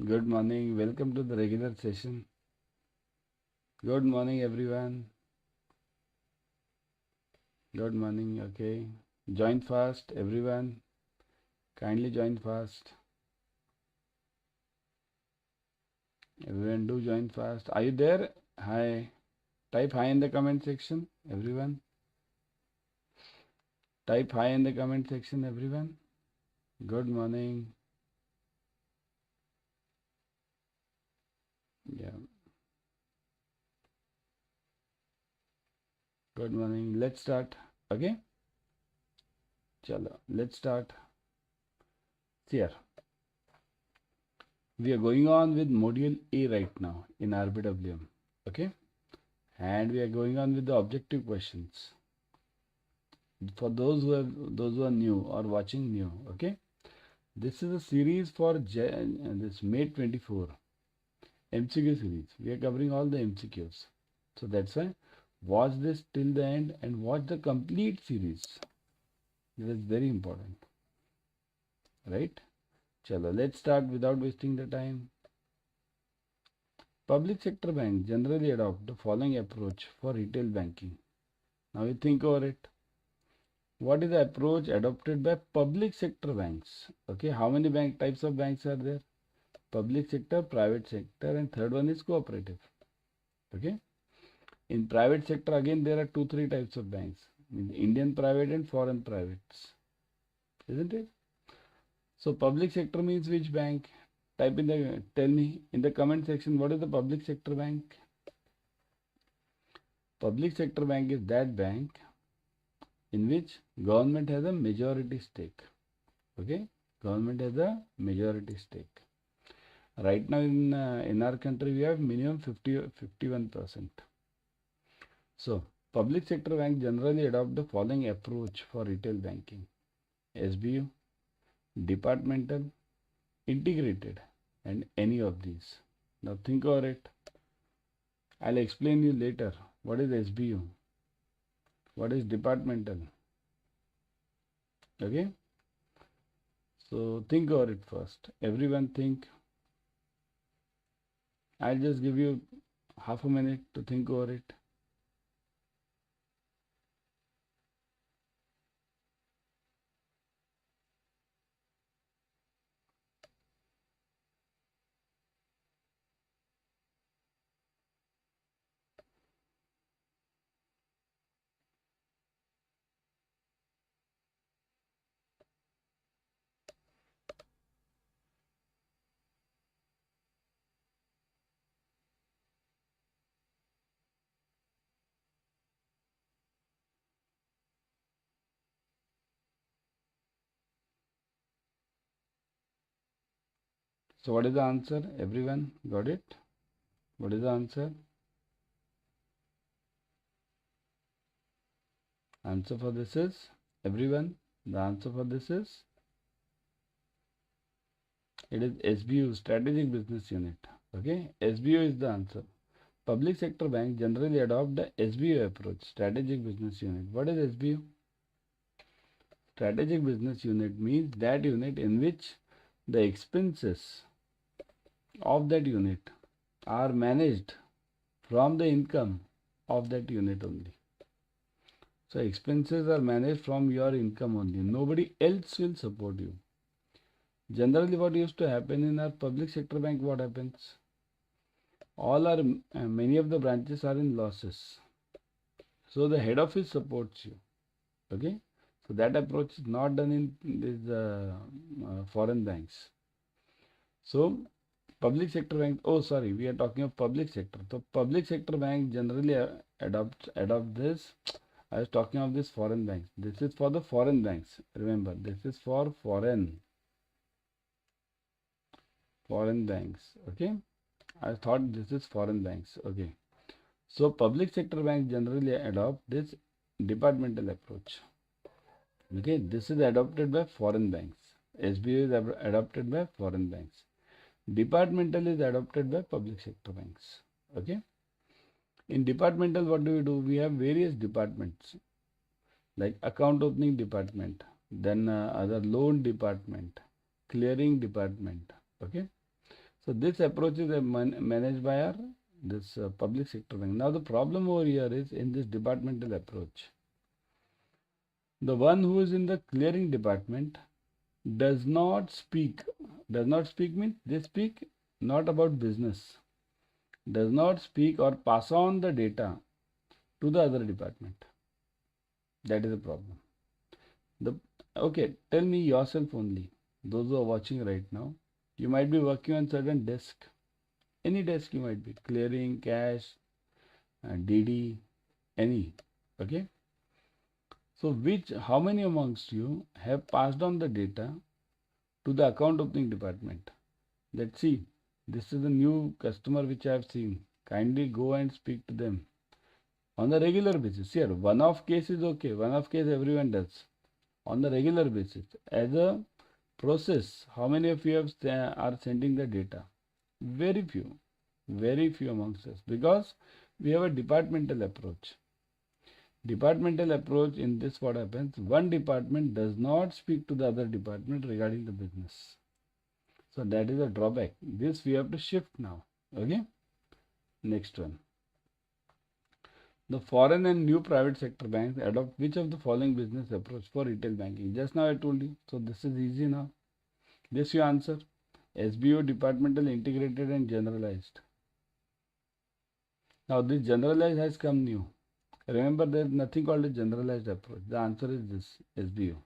Good morning. Welcome to the regular session. Good morning, everyone. Good morning. Okay. Join fast, everyone. Kindly join fast. Everyone, do join fast. Are you there? Hi. Type hi in the comment section, everyone. Type hi in the comment section, everyone. Good morning. Yeah. Good morning. Let's start. Okay. Chalo. Let's start. Here. We are going on with module A right now in RBWM. Okay. And we are going on with the objective questions. For those who are new or watching new, okay, this is a series for this May 24 MCQ series. We are covering all the MCQs, so that's why watch this till the end and watch the complete series. This is very important, right? Chalo, let's start without wasting the time. Public sector banks generally adopt the following approach for retail banking. Now you think over it. What is the approach adopted by public sector banks? Okay, how many types of banks are there? Public sector, private sector, and third one is cooperative. Okay, in private sector again there are three types of banks: Indian private and foreign privates, isn't it? So public sector means which bank? Tell me in the comment section what is the public sector bank. Public sector bank is that bank in which government has a majority stake. Okay, government has a majority stake. Right now in our country we have minimum 51%. So public sector banks generally adopt the following approach for retail banking: SBU, departmental, integrated, and any of these. Now think over it. I'll explain you later what is SBU, what is departmental. Okay, so think over it first. Everyone think. I'll just give you half a minute to think over it. So what is the answer? Everyone got it? What is the answer? Answer for this is, everyone, the answer for this is, it is SBU, Strategic Business Unit. Okay, SBU is the answer. Public sector banks generally adopt the SBU approach, Strategic Business Unit. What is SBU? Strategic Business Unit means that unit in which the expenses of that unit are managed from the income of that unit only. So expenses are managed from your income only. Nobody else will support you. Generally what used to happen in our public sector bank, what happens? Many of the branches are in losses. So the head office supports you. Okay. So that approach is not done in these foreign banks. So public sector bank, we are talking of public sector. So public sector bank generally adopt this. I was talking of this foreign banks. This is for the foreign banks. Remember, this is for foreign banks. Okay, I thought this is foreign banks. Okay, so public sector banks generally adopt this departmental approach. Okay, this is adopted by foreign banks. SBU is adopted by foreign banks. Departmental is adopted by public sector banks. Okay, in departmental, what do? We have various departments like account opening department, then other loan department, clearing department. Okay, So this approach is managed by our public sector bank. Now the problem over here is in this departmental approach. The one who is in the clearing department does not speak. Does not speak means they speak not about business. Does not speak or pass on the data to the other department. That is a problem. Okay, tell me yourself only. Those who are watching right now, you might be working on certain desk. Any desk you might be, clearing, cash, DD, any. Okay. So how many amongst you have passed on the data to the account opening department? Let's see. This is a new customer which I have seen. Kindly go and speak to them on the regular basis. Here, one-off case is okay. One-off case everyone does. On the regular basis, as a process, how many of you are sending the data? Very few amongst us, because we have a departmental approach. Departmental approach, in this what happens, one department does not speak to the other department regarding the business. So that is a drawback. This we have to shift now. Okay. Next one. The foreign and new private sector banks adopt which of the following business approach for retail banking? Just now I told you. So this is easy now. This you answer. SBO, departmental, integrated and generalized. Now this generalized has come new. Remember, there is nothing called a generalized approach. The answer is this, SBO.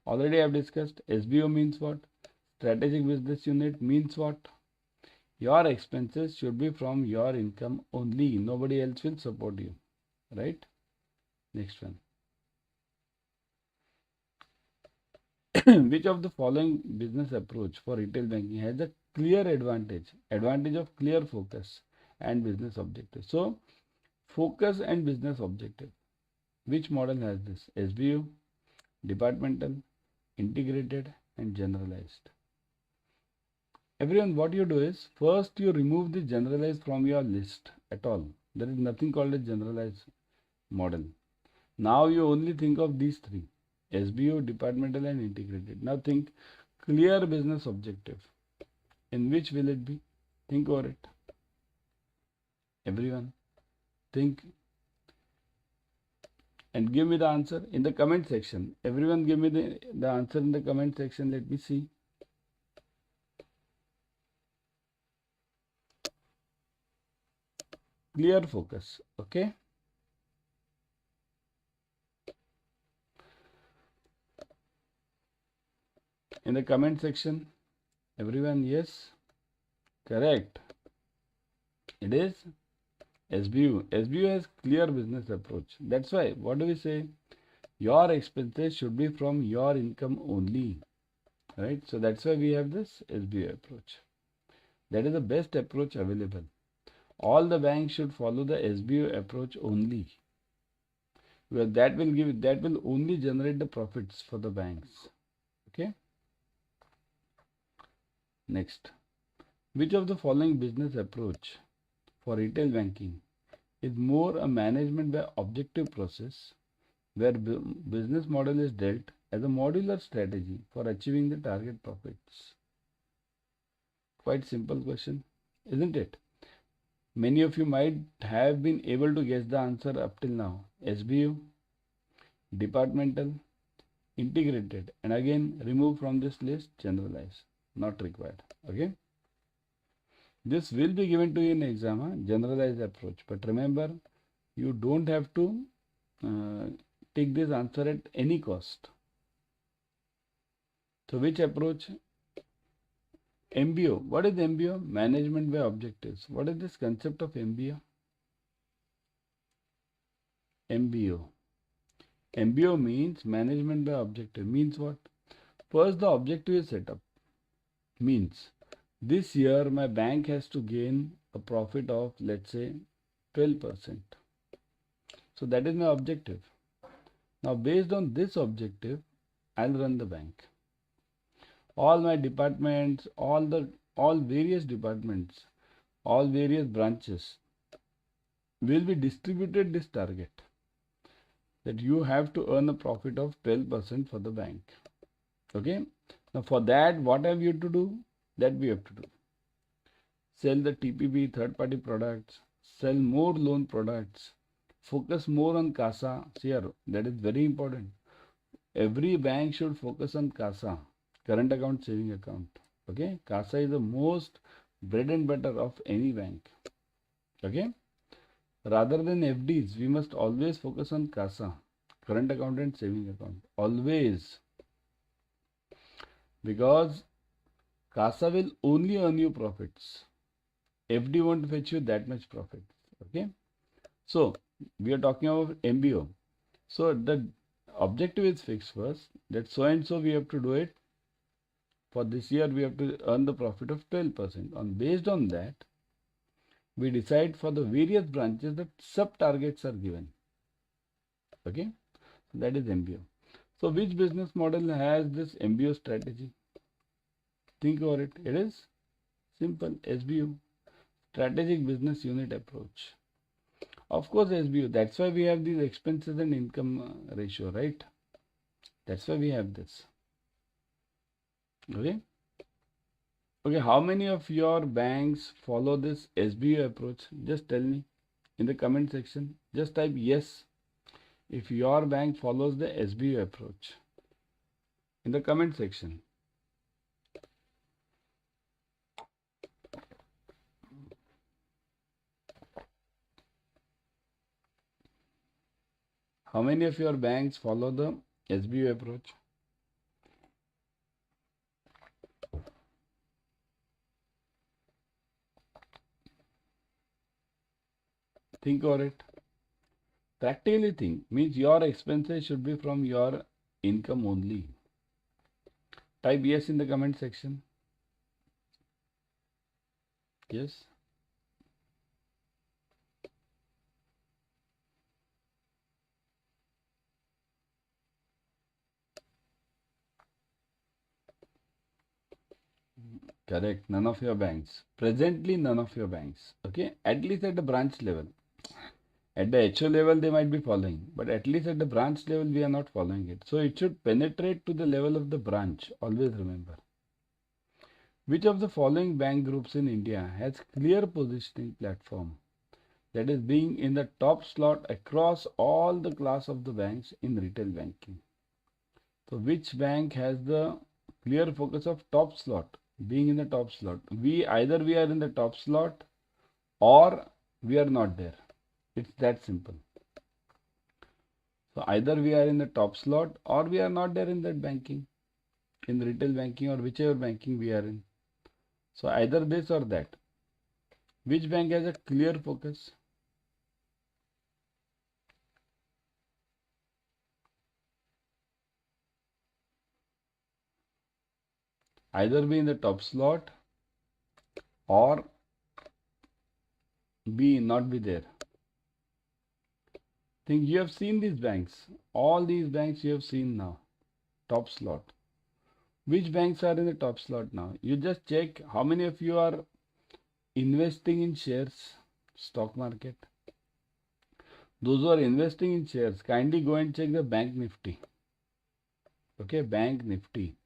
Already I have discussed. SBO means what? Strategic business unit means what? Your expenses should be from your income only. Nobody else will support you. Right? Next one. Which of the following business approach for retail banking has a clear advantage? Advantage of clear focus and business objective. So, focus and business objective. Which model has this? SBO, departmental, integrated and generalized. Everyone, what you do is, first you remove the generalized from your list at all. There is nothing called a generalized model. Now you only think of these three, SBO, departmental and integrated. Now think clear business objective. In which will it be? Think over it. Everyone, think and give me the answer in the comment section. Everyone give me the answer in the comment section. Let me see. Clear focus. Okay. In the comment section, everyone, yes, correct. It is SBU. SBU has clear business approach. That's why, what do we say? Your expenses should be from your income only. Right? So that's why we have this SBU approach. That is the best approach available. All the banks should follow the SBU approach only. Well, that will only generate the profits for the banks. Okay. Next, which of the following business approach for retail banking is more a management by objective process, where business model is dealt as a modular strategy for achieving the target profits? Quite simple question, isn't it? Many of you might have been able to guess the answer up till now. SBU, departmental, integrated, and again remove from this list generalized, not required. Okay. This will be given to you in exam, generalized approach. But remember, you don't have to take this answer at any cost. So which approach? MBO. What is MBO? Management by objectives. What is this concept of MBO? MBO. MBO means management by objective. Means what? First, the objective is set up. Means this year my bank has to gain a profit of, let's say, 12%. So that is my objective. Now based on this objective, I'll run the bank. All my departments, all various departments, all various branches will be distributed this target, that you have to earn a profit of 12% for the bank. Okay. Now for that, what have you to do? That we have to do. sell the TPB third party products, sell more loan products, focus more on CASA. Here, that is very important. Every bank should focus on CASA, current account, saving account. Okay, CASA is the most bread and butter of any bank. Okay, rather than FDs, we must always focus on CASA, current account and saving account. Always. Because CASA will only earn you profits. FD won't fetch you that much profit. Okay. So we are talking about MBO. So the objective is fixed first. That so and so we have to do it. For this year we have to earn the profit of 12%. Based on that, we decide for the various branches that sub targets are given. Okay. So that is MBO. So which business model has this MBO strategy? Think over it. It is simple. SBU, strategic business unit approach. Of course, SBU. That's why we have these expenses and income ratio, right? That's why we have this. Okay. Okay. How many of your banks follow this SBU approach? Just tell me in the comment section. Just type yes if your bank follows the SBU approach in the comment section. How many of your banks follow the SBU approach? Think over it. Practically think, means your expenses should be from your income only. Type yes in the comment section. Yes. Correct. None of your banks. Presently, none of your banks. Okay. At least at the branch level. At the HO level, they might be following. But at least at the branch level, we are not following it. So it should penetrate to the level of the branch. Always remember. Which of the following bank groups in India has clear positioning platform? That is being in the top slot across all the class of the banks in retail banking. So which bank has the clear focus of top slot, being in the top slot? Either we are in the top slot or we are not there. It's that simple. So either we are in the top slot or we are not there in that banking, in the retail banking or whichever banking we are in. So either this or that. Which bank has a clear focus? Either be in the top slot or not be there. Think you have seen these banks. All these banks you have seen now. Top slot. Which banks are in the top slot now? You just check how many of you are investing in shares, stock market. Those who are investing in shares, kindly go and check the bank nifty. Okay, bank nifty.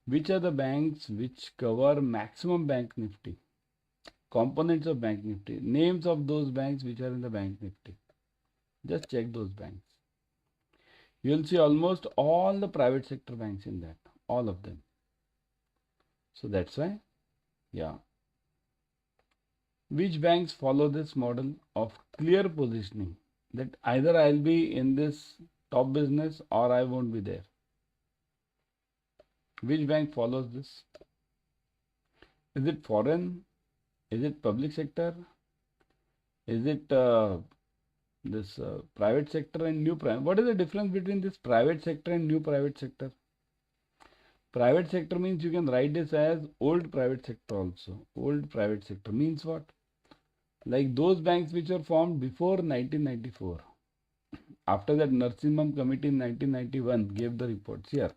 Which are the banks which cover maximum bank nifty? Components of bank nifty. Names of those banks which are in the bank nifty. Just check those banks. You will see almost all the private sector banks in that. All of them. So that's why, yeah. Which banks follow this model of clear positioning? That either I'll be in this top business or I won't be there. Which bank follows this? Is it foreign? Is it public sector? Is it this private sector and new private? What is the difference between this private sector and new private sector? Private sector means you can write this as old private sector also. Old private sector means what? Like those banks which were formed before 1994. After that Narsimham committee in 1991 gave the reports here.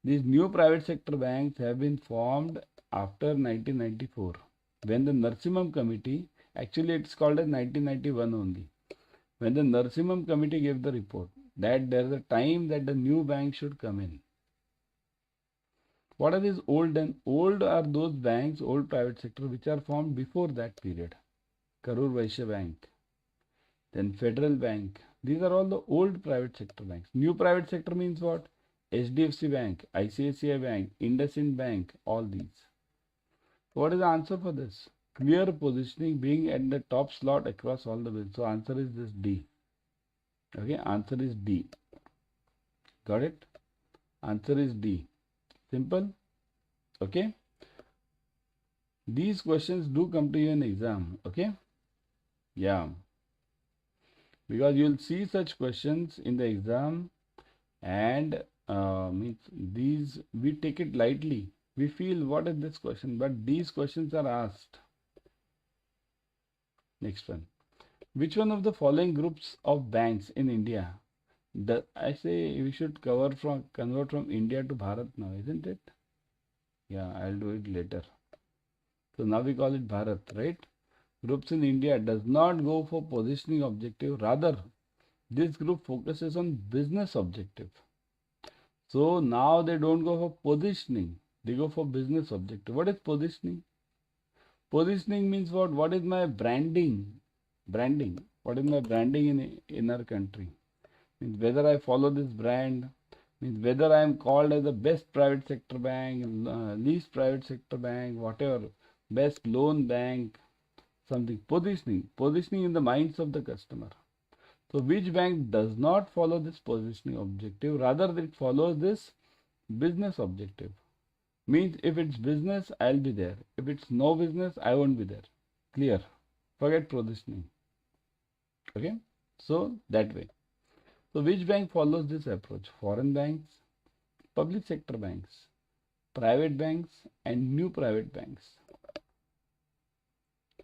These new private sector banks have been formed after 1994. When the Narsimham committee, actually it's called as 1991 only. When the Narsimham committee gave the report that there is a time that the new bank should come in. What are these old and old are those banks, old private sector, which are formed before that period. Karur Vaishya Bank, then Federal Bank. These are all the old private sector banks. New private sector means what? HDFC Bank, ICICI Bank, IndusInd Bank, all these. What is the answer for this? Clear positioning being at the top slot across all the bills. So answer is this D. Okay, answer is D. Got it? Answer is D. Simple. Okay. These questions do come to you in exam. Okay. Yeah. Because you'll see such questions in the exam, and means these we take it lightly. We feel what is this question, but these questions are asked. Next one. Which one of the following groups of banks in India? I say we should convert from India to Bharat now, isn't it? Yeah, I'll do it later. So now we call it Bharat, right? Groups in India does not go for positioning objective. Rather, this group focuses on business objective. So now they don't go for positioning. They go for business objective. What is positioning? Positioning means what? What is my branding? Branding. What is my branding in our country? Means whether I follow this brand, means whether I am called as the best private sector bank, least private sector bank, whatever, best loan bank, something. Positioning in the minds of the customer. So which bank does not follow this positioning objective? Rather, it follows this business objective. Means if it's business, I'll be there. If it's no business, I won't be there. Clear? Forget positioning. Okay? So that way. So which bank follows this approach? Foreign banks, public sector banks, private banks, and new private banks.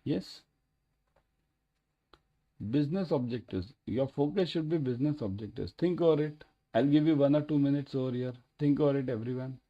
Yes? Business objectives. Your focus should be business objectives. Think over it. I'll give you 1 or 2 minutes over here. Think over it, everyone.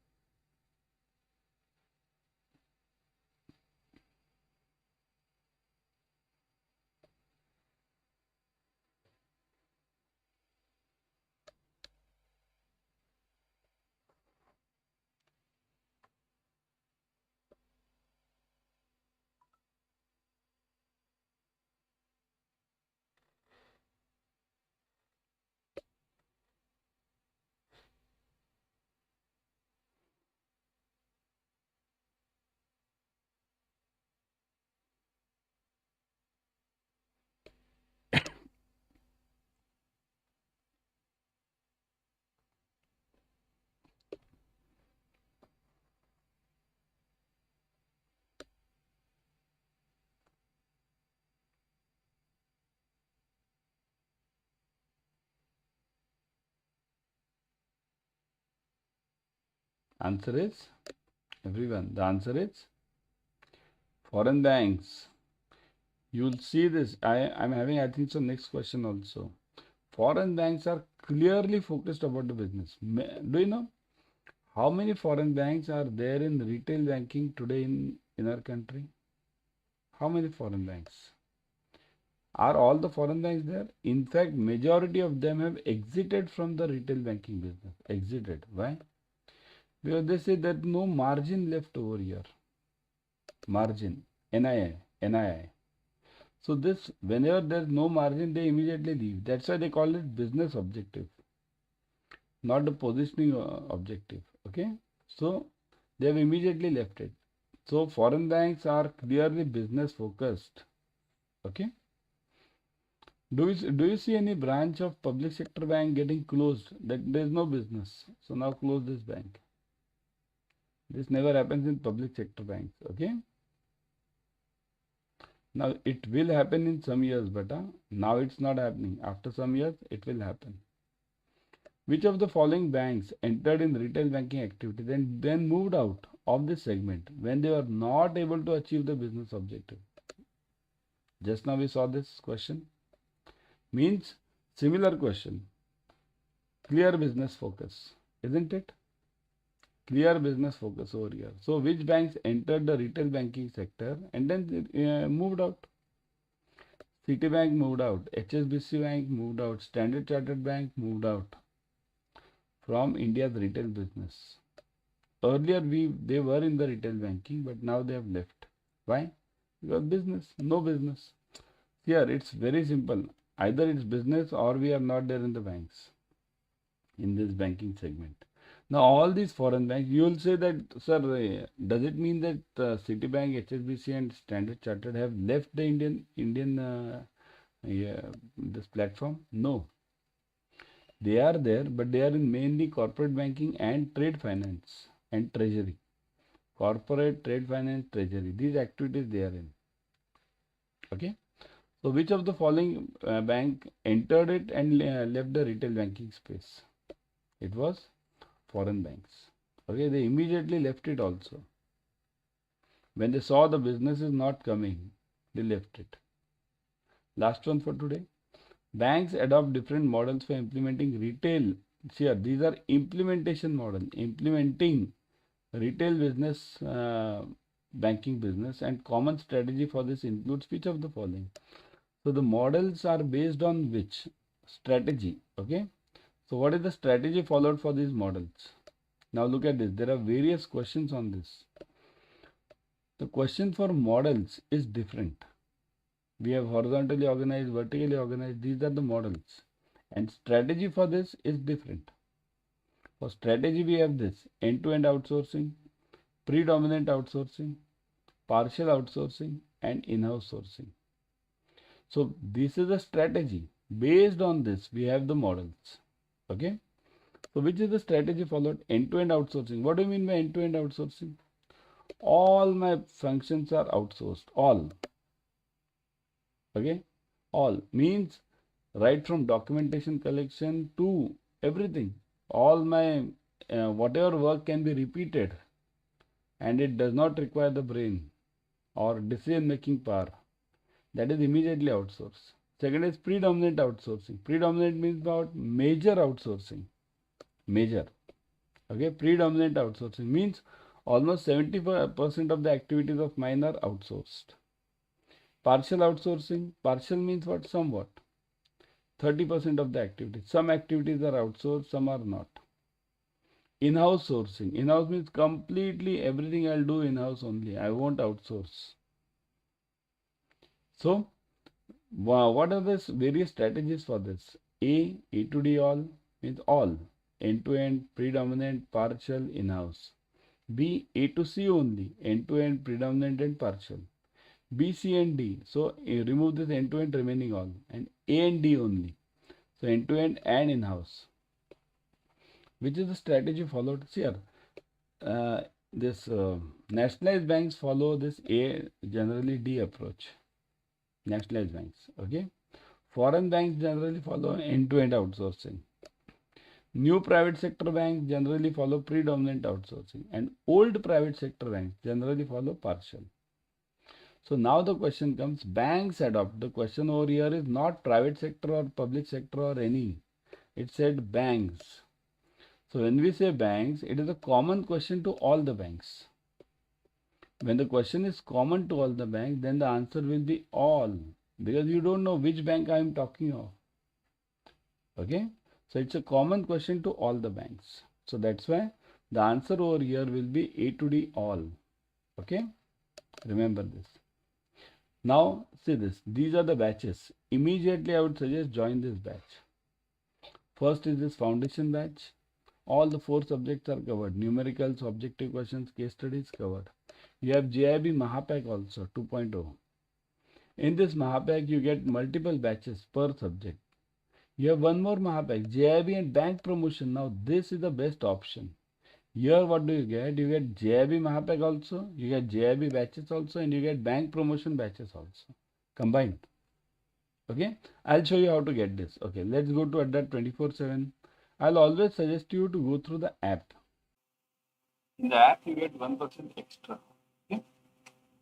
Answer is, everyone, the answer is foreign banks. You'll see this. I'm having, I think so, next question also. Foreign banks are clearly focused about the business. Do you know how many foreign banks are there in retail banking today in our country? How many foreign banks? Are all the foreign banks there? In fact, majority of them have exited from the retail banking business. Exited. Why? Because they say there's no margin left over here. Margin. NII. So this, whenever there's no margin, they immediately leave. That's why they call it business objective, not the positioning objective. Okay. So they have immediately left it. So foreign banks are clearly business focused. Okay. Do you see any branch of public sector bank getting closed? That there is no business. So now close this bank. This never happens in public sector banks. Okay. Now it will happen in some years, but now it's not happening. After some years, it will happen. Which of the following banks entered in retail banking activities and then moved out of this segment when they were not able to achieve the business objective? Just now we saw this question. Means similar question. Clear business focus, isn't it? Clear business focus over here. So which banks entered the retail banking sector and then moved out? Citibank moved out, HSBC Bank moved out, Standard Chartered Bank moved out from India's retail business. earlier they were in the retail banking, but now they have left. Why? Because business, no business. Here it's very simple. Either it's business or we are not there in the banks, in this banking segment. Now all these foreign banks, you will say that, sir, does it mean that Citibank, HSBC and Standard Chartered have left the Indian this platform? No. They are there, but they are in mainly corporate banking and trade finance and treasury. Corporate, trade finance, treasury. These activities they are in. Okay. So which of the following bank entered it and left the retail banking space? It was foreign banks. Okay, they immediately left it also. When they saw the business is not coming, they left it. Last one for today. Banks adopt different models for implementing retail. Here, these are implementation model, implementing retail business, banking business, and common strategy for this includes which of the following? So the models are based on which? Strategy. Okay. So what is the strategy followed for these models? Now look at this. There are various questions on this. The question for models is different. We have horizontally organized, vertically organized. These are the models. And strategy for this is different. For strategy, we have this end-to-end outsourcing, predominant outsourcing, partial outsourcing, and in-house sourcing. So this is a strategy. Based on this, we have the models. Okay. So which is the strategy followed? End-to-end outsourcing. What do you mean by end-to-end outsourcing? All my functions are outsourced. All. Okay. All means right from documentation collection to everything. All my whatever work can be repeated and it does not require the brain or decision making power. That is immediately outsourced. Second is predominant outsourcing. Predominant means about major outsourcing. Major. Okay. Predominant outsourcing means almost 75% of the activities of mine are outsourced. Partial outsourcing. Partial means what? Somewhat. 30% of the activities. Some activities are outsourced, some are not. In-house sourcing. In-house means completely everything I'll do in-house only. I won't outsource. So, what are the various strategies for this? A to D all means all. End-to-end, predominant, partial, in-house. B, A to C only. End-to-end, predominant and partial. B, C and D. So remove this end-to-end, remaining all. And A and D only. So end-to-end and in-house. Which is the strategy followed? See here. This nationalized banks follow this A, generally D approach. Nationalized banks. Okay. Foreign banks generally follow end-to-end outsourcing. New private sector banks generally follow predominant outsourcing. And old private sector banks generally follow partial. So now the question comes, banks adopt. The question over here is not private sector or public sector or any. It said banks. So when we say banks, it is a common question to all the banks. When the question is common to all the banks, then the answer will be all. Because you don't know which bank I am talking of. Okay. So it's a common question to all the banks. So that's why the answer over here will be A to D all. Okay. Remember this. Now see this. These are the batches. Immediately I would suggest join this batch. First is this foundation batch. All the 4 subjects are covered. Numericals, objective questions, case studies covered. You have JAIIB Mahapack also 2.0. In this Mahapack you get multiple batches per subject. You have one more Mahapack, JAIIB and bank promotion. Now this is the best option. Here what do you get? You get JAIIB Mahapack also, you get JAIIB batches also, and you get bank promotion batches also combined. Okay, I'll show you how to get this. Okay, let's go to Adda 24/7. I'll always suggest you to go through the app. In the app you get 1% extra. Okay,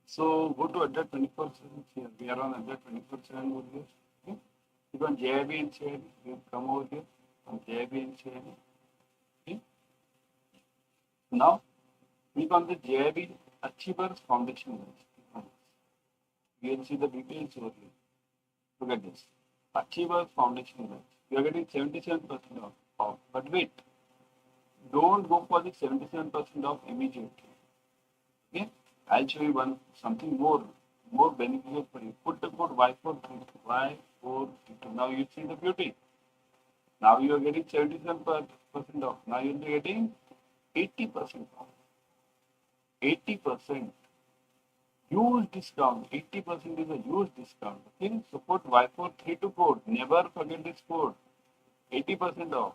so go to Adda 24/7 here. We are on Adda 24/7 over here. Okay, click on JAIIB and CIB. You come over here on JAIIB and CIB. Okay. Now, click on the JAIIB Achievers Foundation. You can see the details over here. Look at this. Achievers Foundation. You are getting 77% off. But wait, don't go for the 77% off immediately. Okay, I'll show you something more beneficial for you. Put the code Y432. Y432. Now you see the beauty. Now you are getting 77% off. Now you'll be getting 80% off. 80%. Huge discount. 80% is a huge discount. Okay, so put Y432 code. Never forget this code. 80% off.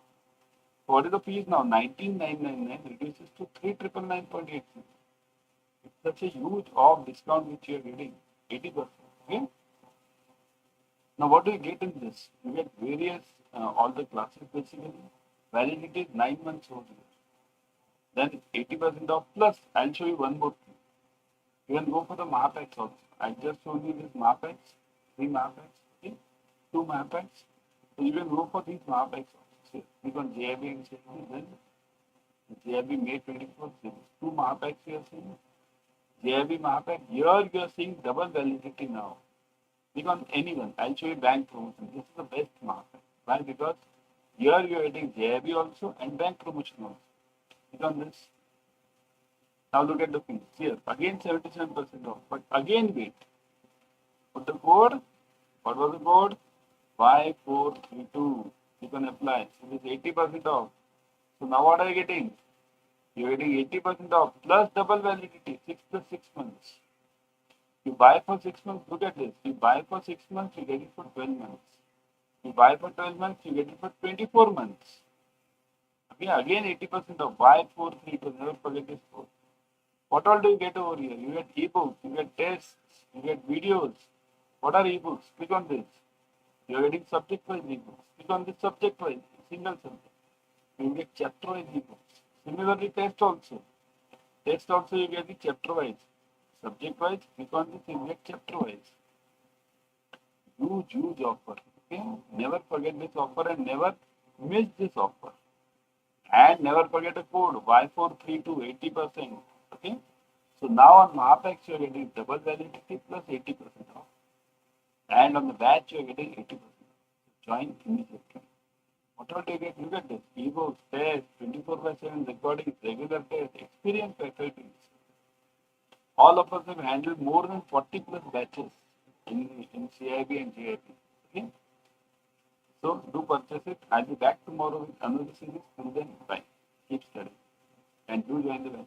What is the fees now? 19,999 reduces to 3,999.86. It's such a huge off discount which you are getting. 80%. Okay. Now what do you get in this? You get various all the classes basically. Validity is 9 months over here. Then 80% off plus. I'll show you one more thing. You can go for the Mahapacks also. I just showed you this Mahapacks, 3 Mahapacks, okay? 2 Mahapacks. So you can go for these Mahapacks also. So click on JAIIB and series, then JAIIB May 24 series. 2 Mahapacks you are seeing. JAIIB Mahapack. Here you are seeing double validity now. Click on anyone. I'll show you bank promotion. This is the best Mahapack. Why? Because here you are getting JAIIB also and bank promotion also. Click on this. Now look at the fees. Here, again 77% off. But again wait. Put the code. What was the code? Y432. You can apply. So it is 80% off. So now what are you getting? You are getting 80% off plus double validity. 6 plus 6 months. You buy for 6 months. Look at this. You buy for 6 months, you get it for 12 months. You buy for 12 months, you get it for 24 months. Okay, again 80% off. Y432. Never forget this code. What all do you get over here? You get ebooks, you get tests, you get videos. What are ebooks? Click on this. You are getting subject-wise ebooks. Click on this subject-wise, single subject. You get chapter-wise ebooks. Similarly, test also. Test also you get the chapter-wise. Subject-wise, click on this, you get chapter-wise. Huge offer. Okay? Never forget this offer and never miss this offer. And never forget a code Y432, 80%. Okay, so now on Mahapacks you are getting double validity plus 80% off, and on the batch you are getting 80% off. Join immediately. What all do you get? Look at this: ebooks, tests, 24/7 recordings, regular tests, experienced faculties. All of us have handled more than 40 plus batches in CIB and JIB. Okay, so do purchase it. I'll be back tomorrow with another series. Till then, bye. Keep studying and do join the batch.